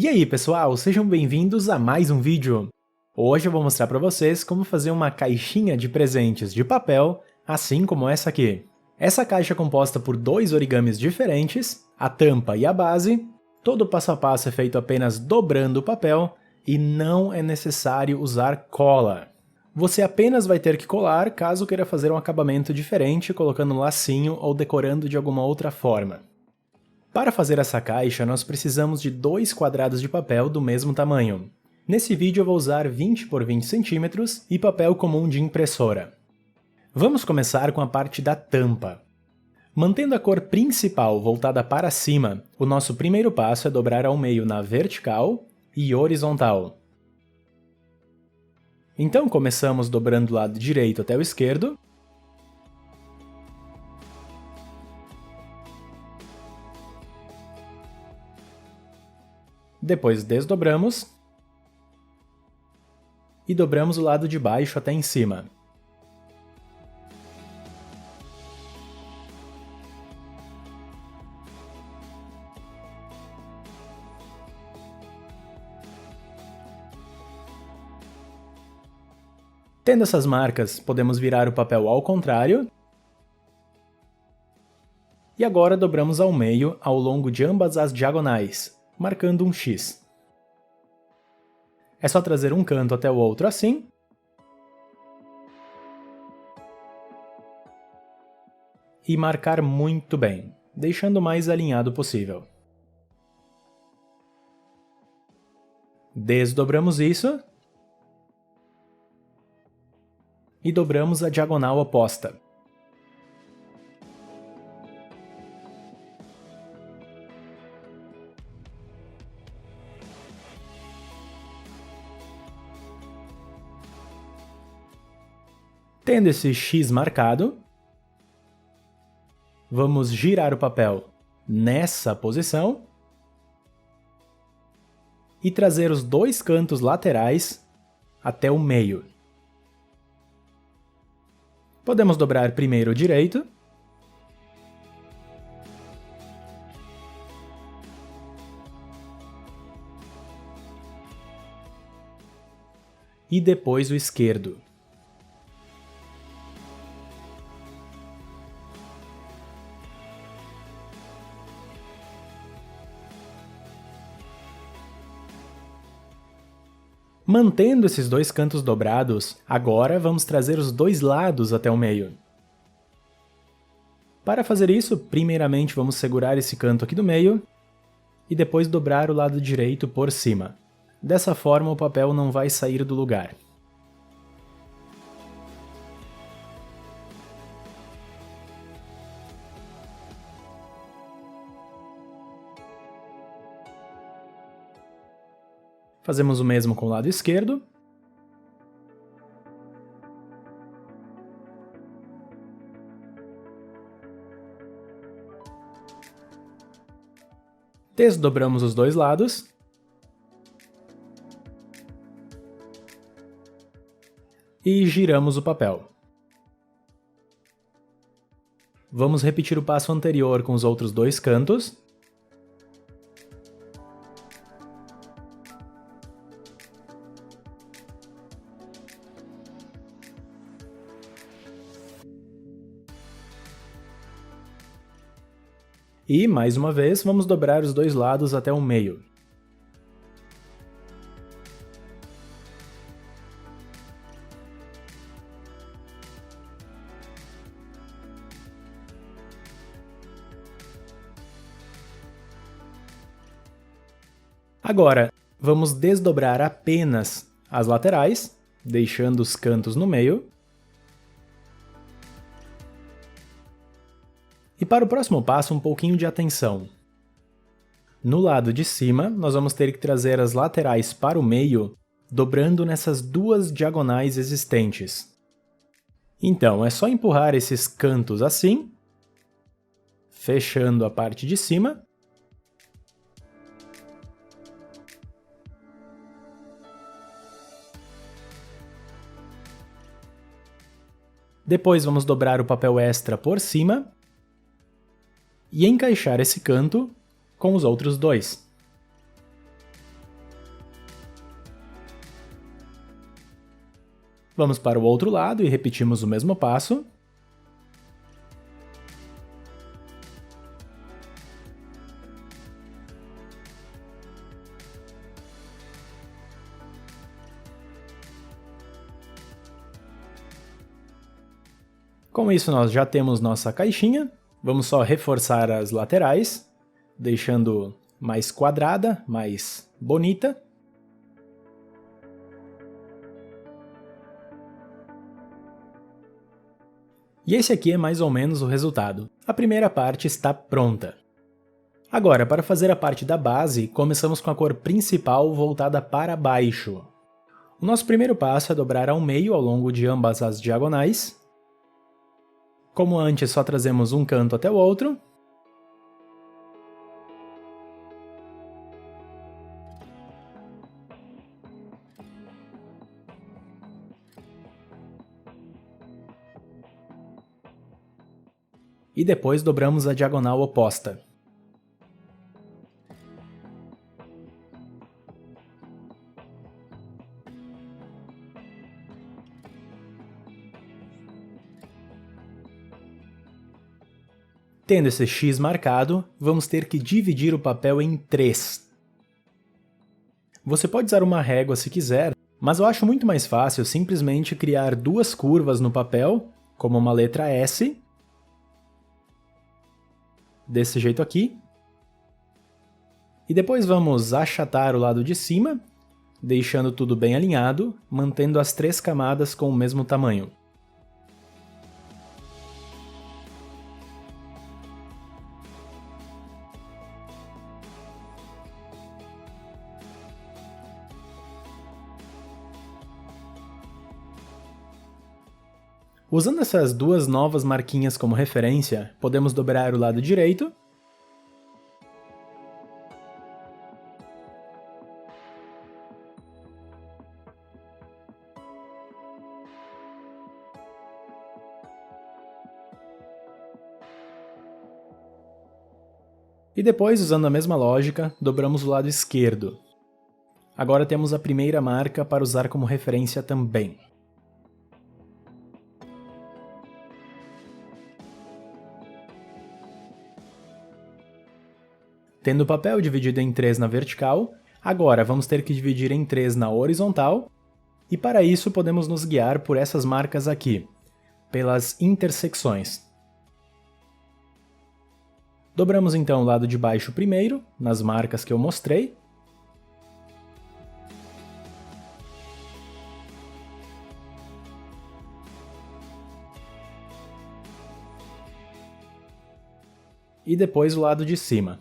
E aí pessoal, sejam bem-vindos a mais um vídeo! Hoje eu vou mostrar para vocês como fazer uma caixinha de presentes de papel, assim como essa aqui. Essa caixa é composta por dois origamis diferentes, a tampa e a base. Todo o passo a passo é feito apenas dobrando o papel e não é necessário usar cola. Você apenas vai ter que colar caso queira fazer um acabamento diferente colocando um lacinho ou decorando de alguma outra forma. Para fazer essa caixa, nós precisamos de dois quadrados de papel do mesmo tamanho. Nesse vídeo eu vou usar 20 por 20 centímetros e papel comum de impressora. Vamos começar com a parte da tampa. Mantendo a cor principal voltada para cima, o nosso primeiro passo é dobrar ao meio na vertical e horizontal. Então começamos dobrando do lado direito até o esquerdo. Depois desdobramos e dobramos o lado de baixo até em cima. Tendo essas marcas, podemos virar o papel ao contrário. E agora dobramos ao meio ao longo de ambas as diagonais, marcando um X. É só trazer um canto até o outro assim. E marcar muito bem, deixando o mais alinhado possível. Desdobramos isso. E dobramos a diagonal oposta. Tendo esse X marcado, vamos girar o papel nessa posição e trazer os dois cantos laterais até o meio. Podemos dobrar primeiro o direito e depois o esquerdo. Mantendo esses dois cantos dobrados, agora vamos trazer os dois lados até o meio. Para fazer isso, primeiramente vamos segurar esse canto aqui do meio e depois dobrar o lado direito por cima. Dessa forma o papel não vai sair do lugar. Fazemos o mesmo com o lado esquerdo. Desdobramos os dois lados. E giramos o papel. Vamos repetir o passo anterior com os outros dois cantos. E, mais uma vez, vamos dobrar os dois lados até o meio. Agora, vamos desdobrar apenas as laterais, deixando os cantos no meio. E para o próximo passo, um pouquinho de atenção. No lado de cima, nós vamos ter que trazer as laterais para o meio, dobrando nessas duas diagonais existentes. Então, é só empurrar esses cantos assim, fechando a parte de cima. Depois vamos dobrar o papel extra por cima e encaixar esse canto com os outros dois. Vamos para o outro lado e repetimos o mesmo passo. Com isso nós já temos nossa caixinha, vamos só reforçar as laterais, deixando mais quadrada, mais bonita. E esse aqui é mais ou menos o resultado. A primeira parte está pronta. Agora, para fazer a parte da base, começamos com a cor principal voltada para baixo. O nosso primeiro passo é dobrar ao meio ao longo de ambas as diagonais. Como antes, só trazemos um canto até o outro. E depois dobramos a diagonal oposta. Tendo esse X marcado, vamos ter que dividir o papel em 3. Você pode usar uma régua se quiser, mas eu acho muito mais fácil simplesmente criar duas curvas no papel, como uma letra S, desse jeito aqui, e depois vamos achatar o lado de cima, deixando tudo bem alinhado, mantendo as 3 camadas com o mesmo tamanho. Usando essas duas novas marquinhas como referência, podemos dobrar o lado direito. E depois, usando a mesma lógica, dobramos o lado esquerdo. Agora temos a primeira marca para usar como referência também. Tendo o papel dividido em 3 na vertical, agora vamos ter que dividir em 3 na horizontal, e para isso podemos nos guiar por essas marcas aqui, pelas intersecções. Dobramos então o lado de baixo primeiro, nas marcas que eu mostrei. E depois o lado de cima.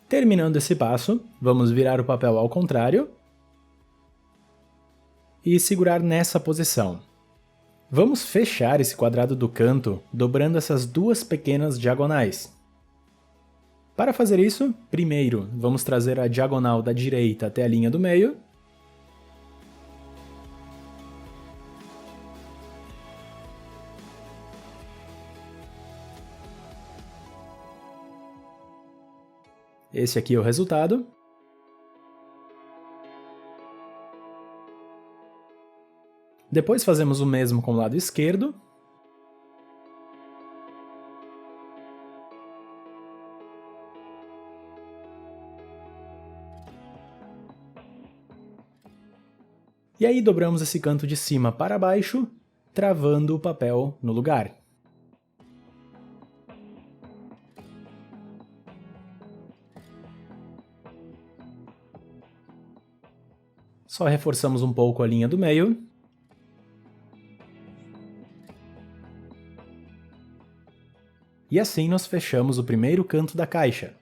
Terminando esse passo, vamos virar o papel ao contrário e segurar nessa posição. Vamos fechar esse quadrado do canto dobrando essas duas pequenas diagonais. Para fazer isso, primeiro vamos trazer a diagonal da direita até a linha do meio. Esse aqui é o resultado. Depois fazemos o mesmo com o lado esquerdo. E aí dobramos esse canto de cima para baixo, travando o papel no lugar. Só reforçamos um pouco a linha do meio. E assim nós fechamos o primeiro canto da caixa.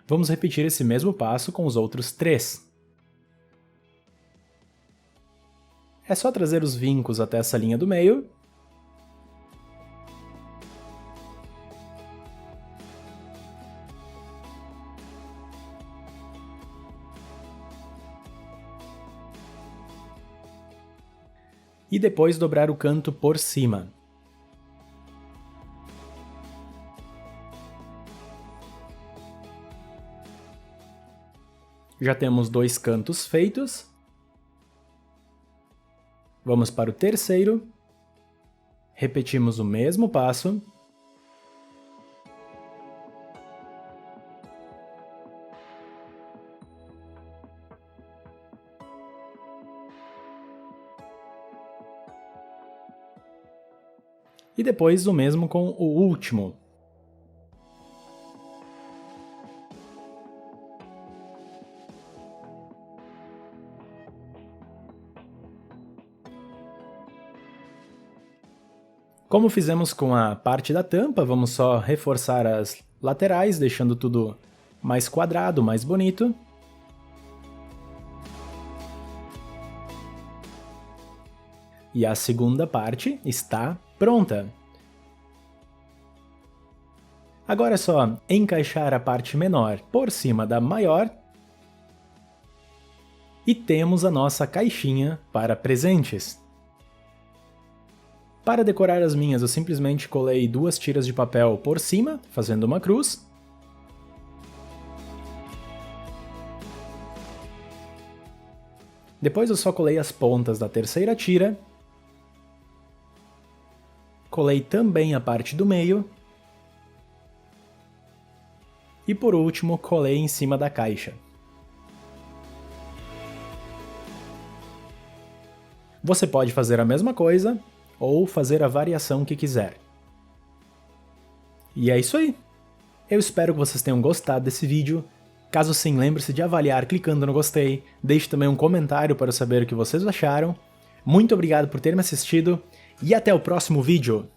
Vamos repetir esse mesmo passo com os outros 3. É só trazer os vincos até essa linha do meio. e depois dobrar o canto por cima. Já temos 2 cantos feitos. Vamos para o terceiro. Repetimos o mesmo passo. E depois o mesmo com o último. Como fizemos com a parte da tampa, vamos só reforçar as laterais, deixando tudo mais quadrado, mais bonito. E a segunda parte está pronta. Agora é só encaixar a parte menor por cima da maior. E temos a nossa caixinha para presentes. Para decorar as minhas, eu simplesmente colei 2 tiras de papel por cima, fazendo uma cruz. Depois eu só colei as pontas da terceira tira. Colei também a parte do meio. E por último, colei em cima da caixa. Você pode fazer a mesma coisa, ou fazer a variação que quiser. E é isso aí! Eu espero que vocês tenham gostado desse vídeo. Caso sim, lembre-se de avaliar clicando no gostei, deixe também um comentário para eu saber o que vocês acharam. Muito obrigado por ter me assistido, e até o próximo vídeo!